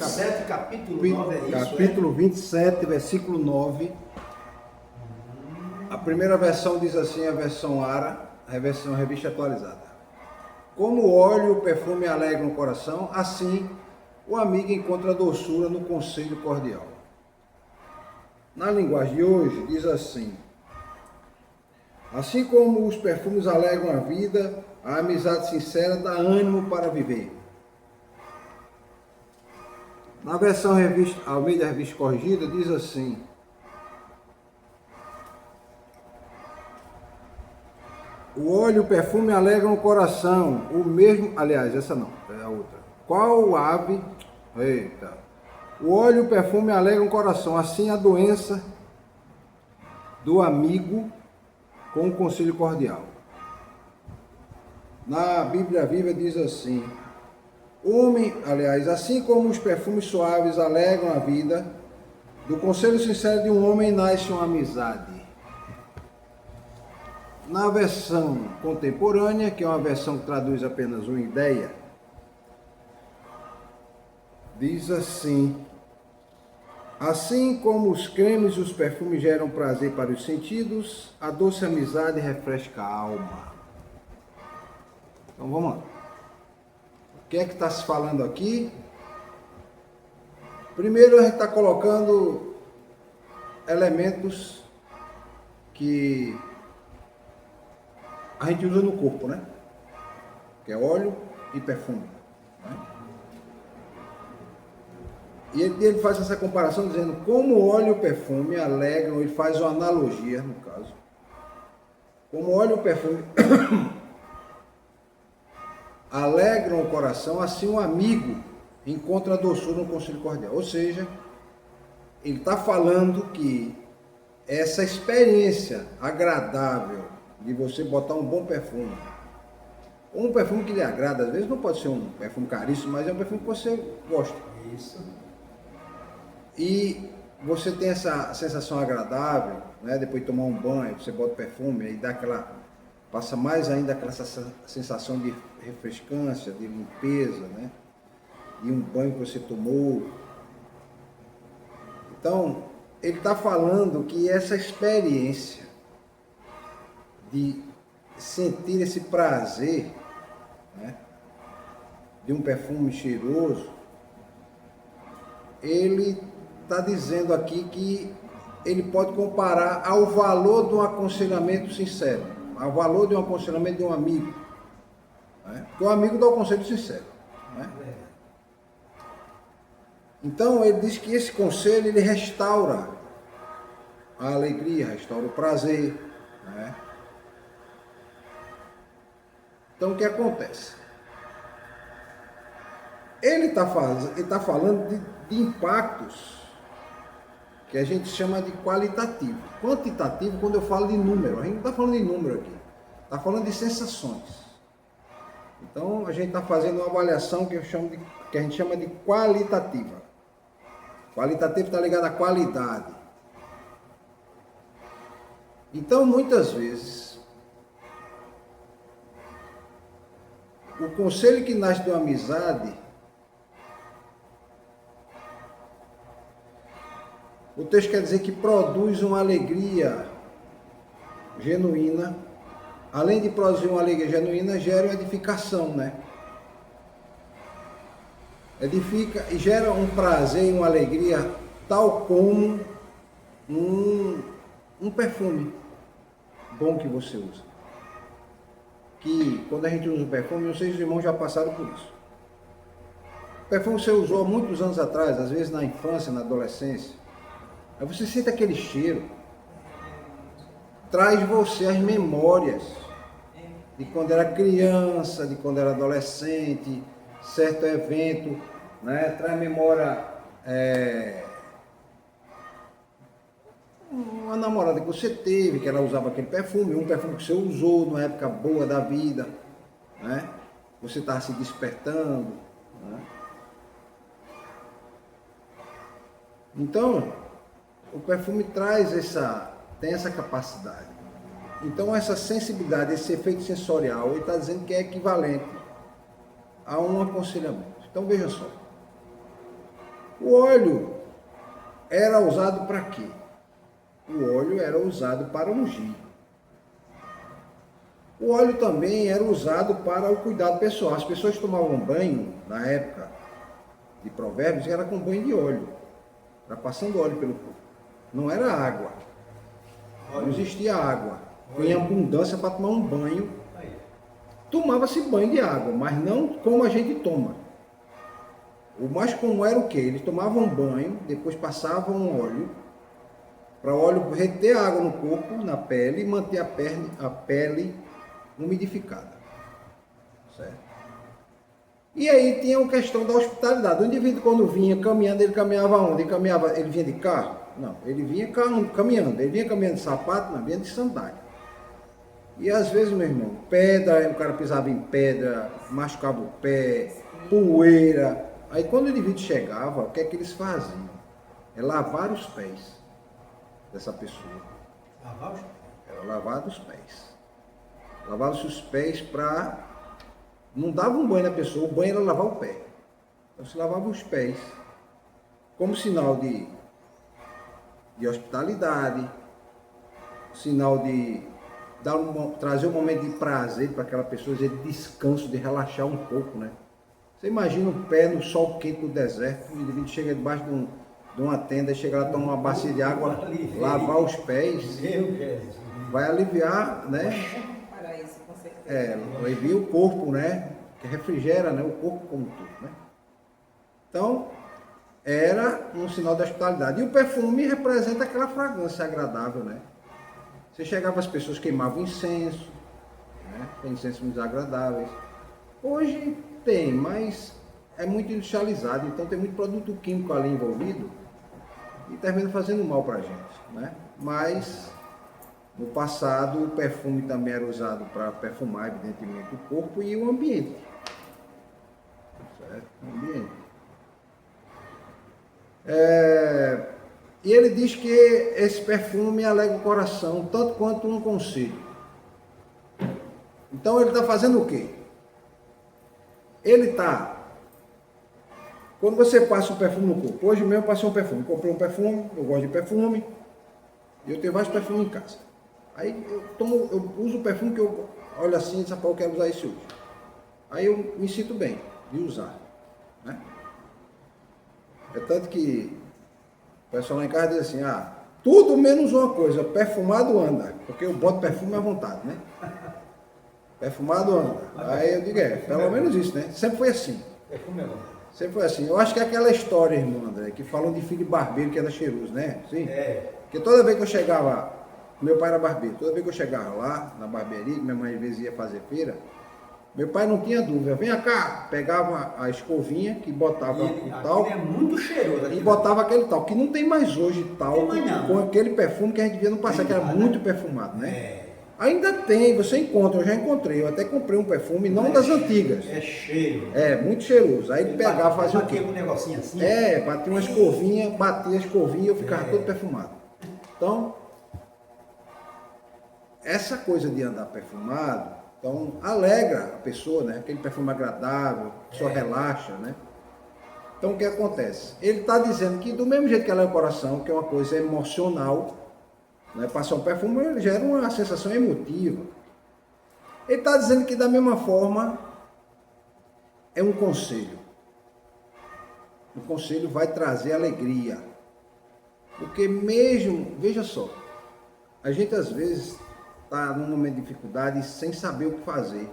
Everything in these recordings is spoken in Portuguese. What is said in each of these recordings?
27, capítulo 9, é isso? Capítulo 27, versículo 9. A primeira versão diz assim, a versão ARA, a versão revista atualizada. Como o óleo e o perfume alegram o coração, assim o amigo encontra doçura no conselho cordial. Na linguagem de hoje, diz assim: assim como os perfumes alegram a vida, a amizade sincera dá ânimo para viver. Na versão revista, Almeida Revista Corrigida, diz assim: o óleo e o perfume alegram o coração, o mesmo, aliás, essa não, é a outra. Qual ave, eita, o óleo e o perfume alegram o coração, assim a doença do amigo com o conselho cordial. Na Bíblia Viva diz assim: assim como os perfumes suaves alegram a vida, do conselho sincero de um homem nasce uma amizade. Na versão contemporânea, que é uma versão que traduz apenas uma ideia, diz assim: assim como os cremes e os perfumes geram prazer para os sentidos, a doce amizade refresca a alma. Então vamos lá. O que é que está se falando aqui? Primeiro a gente está colocando elementos que a gente usa no corpo, né? Que é óleo e perfume. Né? E ele faz essa comparação dizendo como o óleo e o perfume alegram, ele faz uma analogia, no caso. Como o óleo e o perfume alegram o coração, assim um amigo encontra doçura no conselho cordial. Ou seja, ele está falando que essa experiência agradável de você botar um bom perfume, ou um perfume que lhe agrada, às vezes não pode ser um perfume caríssimo, mas é um perfume que você gosta. Isso. E você tem essa sensação agradável, né? Depois de tomar um banho, você bota perfume e dá aquela, passa mais ainda aquela sensação de refrescância, de limpeza, né? De um banho que você tomou. Então, ele está falando que essa experiência de sentir esse prazer, né, de um perfume cheiroso, ele está dizendo aqui que ele pode comparar ao valor de um aconselhamento sincero, ao valor de um aconselhamento de um amigo. Né? Porque o amigo dá o conselho sincero. Né? Então ele diz que esse conselho ele restaura a alegria, restaura o prazer. Né? Então o que acontece? Ele está falando de impactos que a gente chama de qualitativo. Quantitativo, quando eu falo de número, a gente não está falando de número aqui, está falando de sensações. Então a gente está fazendo uma avaliação que a gente chama de qualitativa. Qualitativo está ligado à qualidade. Então muitas vezes o conselho que nasce de uma amizade, o texto quer dizer que produz uma alegria genuína. Além de produzir uma alegria genuína, gera uma edificação, né? Edifica e gera um prazer e uma alegria tal como um perfume bom que você usa. Que quando a gente usa o perfume, não sei se os irmãos já passaram por isso. O perfume você usou há muitos anos atrás, às vezes na infância, na adolescência. Aí você sente aquele cheiro, traz você as memórias de quando era criança, de quando era adolescente, certo evento, né? Traz memória, uma namorada que você teve, que ela usava aquele perfume, um perfume que você usou numa época boa da vida, né? Você estava se despertando, né? Então, o perfume tem essa capacidade. Então essa sensibilidade, esse efeito sensorial, ele está dizendo que é equivalente a um aconselhamento. Então veja só. O óleo era usado para quê? O óleo era usado para ungir. O óleo também era usado para o cuidado pessoal. As pessoas tomavam banho, na época de Provérbios, era com banho de óleo. Era passando óleo pelo corpo. Não era água. Não existia água. Em abundância para tomar um banho. Tomava-se banho de água, mas não como a gente toma. O mais comum era o quê? Eles tomavam banho, depois passavam óleo, para o óleo reter a água no corpo, na pele, e manter a pele umidificada. Certo? E aí tinha a questão da hospitalidade. O indivíduo, quando vinha caminhando, ele caminhava onde? Ele vinha de carro? Não, ele vinha caminhando. Ele vinha caminhando de sapato, não, vinha de sandália. E às vezes, meu irmão, pedra, o cara pisava em pedra, machucava o pé, poeira. Aí quando o indivíduo chegava, o que é que eles faziam? É lavar os pés dessa pessoa. Lavar os pés? Era lavar os pés. Lavava-se os pés para... Não dava um banho na pessoa, o banho era lavar o pé. Então se lavava os pés como sinal de hospitalidade, sinal de trazer um momento de prazer para aquela pessoa, de descanso, de relaxar um pouco, né? Você imagina o pé no sol quente do deserto, o indivíduo chega debaixo de uma tenda, chega lá, toma uma bacia de água, lavar os pés, vai aliviar, né? Alivia o corpo, né? Que refrigera, né? O corpo como tudo, né? Então, era um sinal da hospitalidade. E o perfume representa aquela fragrância agradável, né? Você chegava, as pessoas queimavam incenso, né? Tem incensos muito agradáveis. Hoje tem, mas é muito industrializado, então tem muito produto químico ali envolvido e termina fazendo mal para a gente, né? Mas no passado o perfume também era usado para perfumar, evidentemente, o corpo e o ambiente. Certo? O ambiente. E ele diz que esse perfume alegra o coração, tanto quanto um conselho. Então ele está fazendo o quê? Ele está... Quando você passa um perfume no corpo, hoje mesmo eu passei um perfume, comprei um perfume, eu gosto de perfume, e eu tenho vários perfumes em casa. Aí eu uso o perfume que eu olho assim e digo, eu quero usar esse hoje. Aí eu me sinto bem de usar, né? É tanto que o pessoal lá em casa diz assim, tudo menos uma coisa, perfumado anda, porque eu boto perfume à vontade, né? Perfumado anda. Aí eu digo, pelo menos isso, né? Sempre foi assim. Sempre foi assim. Eu acho que é aquela história, irmão André, que falam de filho de barbeiro que era cheiroso, né? Sim? Porque toda vez que eu chegava, meu pai era barbeiro, toda vez que eu chegava lá, na barbearia, que minha mãe às vezes ia fazer feira, meu pai não tinha dúvida, venha cá, pegava a escovinha que botava o talco é muito cheiroso, e botava aquele talco, que não tem mais hoje talco com aquele perfume que a gente via no passado, que era muito perfumado, né? Ainda tem, você encontra, eu já encontrei, eu até comprei um perfume, não das antigas. É cheiro. É, muito cheiroso. Aí ele pegava, fazia o quê? Batia um negocinho assim. Batia uma escovinha, batia a escovinha e eu ficava todo perfumado. Então, essa coisa de andar perfumado, então, alegra a pessoa, né? Aquele perfume agradável, a pessoa relaxa, né? Então, o que acontece? Ele está dizendo que do mesmo jeito que ela é o coração, que é uma coisa emocional, né? Passar um perfume ele gera uma sensação emotiva. Ele está dizendo que da mesma forma é um conselho. O conselho vai trazer alegria. Porque mesmo, veja só, a gente às vezes está num momento de dificuldade sem saber o que fazer.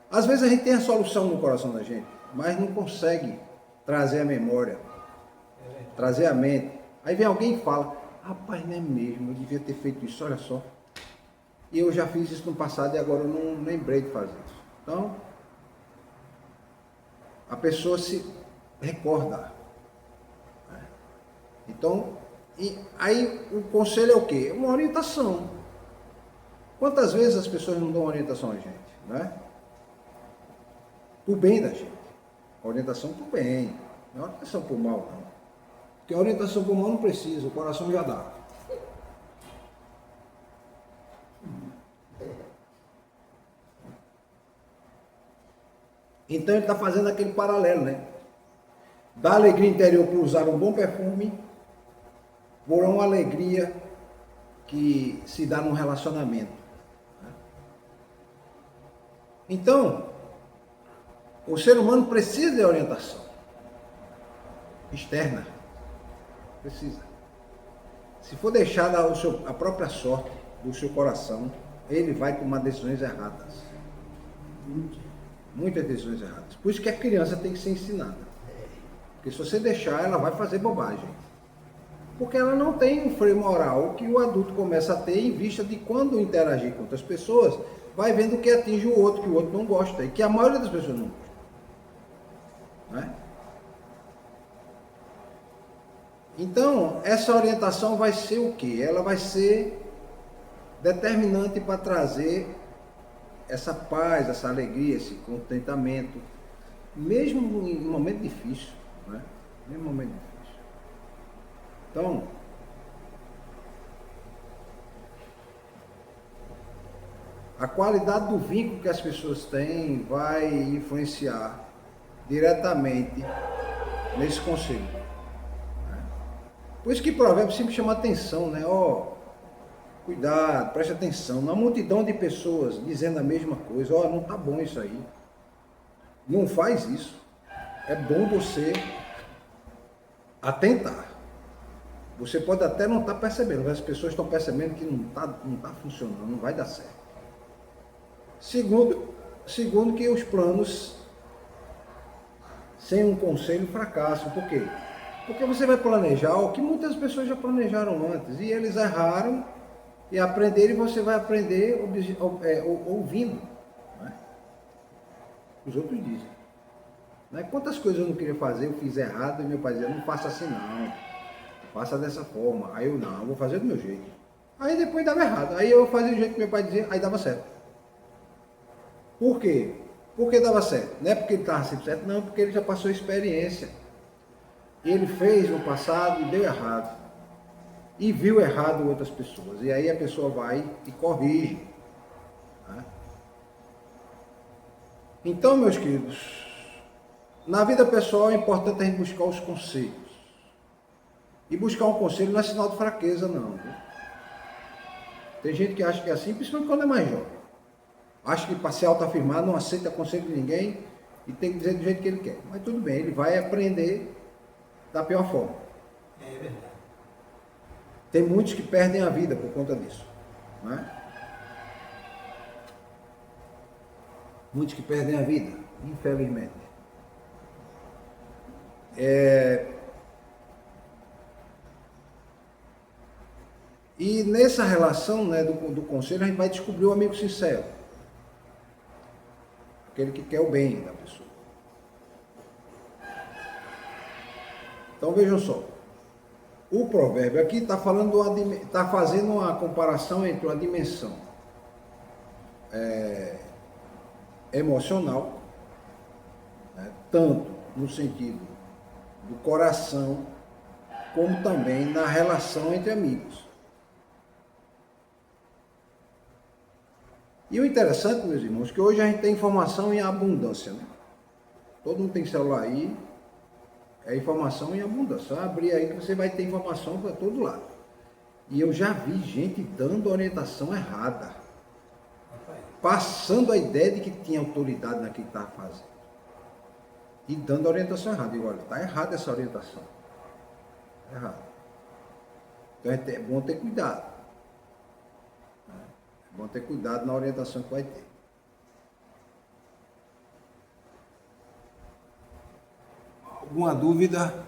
Às vezes a gente tem a solução no coração da gente, mas não consegue trazer a memória, trazer a mente. Aí vem alguém e fala, rapaz, não é mesmo, eu devia ter feito isso, olha só. E eu já fiz isso no passado e agora eu não lembrei de fazer isso. Então, a pessoa se recorda. Então, aí o conselho é o quê? Uma orientação. Quantas vezes as pessoas não dão orientação a gente, né? Por bem da gente. Orientação por bem, não é orientação por mal, não. Porque a orientação por mal não precisa, o coração já dá. Então ele está fazendo aquele paralelo, né? da alegria interior por usar um bom perfume, por uma alegria que se dá num relacionamento. Então, o ser humano precisa de orientação externa. Precisa. Se for deixar a própria sorte do seu coração, ele vai tomar decisões erradas. Muitas decisões erradas. Por isso que a criança tem que ser ensinada. Porque se você deixar, ela vai fazer bobagem. Porque ela não tem um freio moral que o adulto começa a ter em vista de quando interagir com outras pessoas, vai vendo que atinge o outro, que o outro não gosta, e que a maioria das pessoas não gosta. Não é? Então, essa orientação vai ser o quê? Ela vai ser determinante para trazer essa paz, essa alegria, esse contentamento, mesmo em um momento difícil, né? Mesmo momento difícil. Então, a qualidade do vínculo que as pessoas têm vai influenciar diretamente nesse conselho. Né? Por isso que Provérbios sempre chama atenção, né? Ó, cuidado, preste atenção. Uma multidão de pessoas dizendo a mesma coisa. Ó, não tá bom isso aí. Não faz isso. É bom você atentar. Você pode até não estar percebendo, mas as pessoas estão percebendo que não tá funcionando, não vai dar certo. Segundo que os planos sem um conselho fracassam. Por quê? Porque você vai planejar o que muitas pessoas já planejaram antes. E eles erraram e aprenderam, e você vai aprender ouvindo. Né? Os outros dizem. Né? Quantas coisas eu não queria fazer, eu fiz errado, e meu pai dizia, não faça assim não. Faça dessa forma. Aí eu não, eu vou fazer do meu jeito. Aí depois dava errado. Aí eu fazia do jeito que meu pai dizia, aí dava certo. Por quê? Porque dava certo. Não é porque ele estava sempre certo, não, porque ele já passou experiência. Ele fez no passado e deu errado. E viu errado outras pessoas. E aí a pessoa vai e corrige. Né? Então, meus queridos, na vida pessoal é importante a gente buscar os conselhos. E buscar um conselho não é sinal de fraqueza, não. Viu? Tem gente que acha que é assim, principalmente quando é mais jovem. Acha que para se autoafirmar não aceita conselho de ninguém e tem que dizer do jeito que ele quer. Mas tudo bem, ele vai aprender da pior forma. É verdade. Tem muitos que perdem a vida por conta disso. Não é? Muitos que perdem a vida, infelizmente. E nessa relação, né, do conselho, a gente vai descobrir o amigo sincero. Aquele que quer o bem da pessoa. Então vejam só. O provérbio aqui está fazendo uma comparação entre uma dimensão emocional, né, tanto no sentido do coração, como também na relação entre amigos. E o interessante, meus irmãos, que hoje a gente tem informação em abundância, né? Todo mundo tem celular aí, é informação em abundância. Só abrir aí que você vai ter informação para todo lado. E eu já vi gente dando orientação errada, passando a ideia de que tinha autoridade naquilo que estava fazendo. E dando a orientação errada. E olha, está errada essa orientação. Está errado. Então é bom ter cuidado. É bom ter cuidado na orientação que vai ter. Alguma dúvida?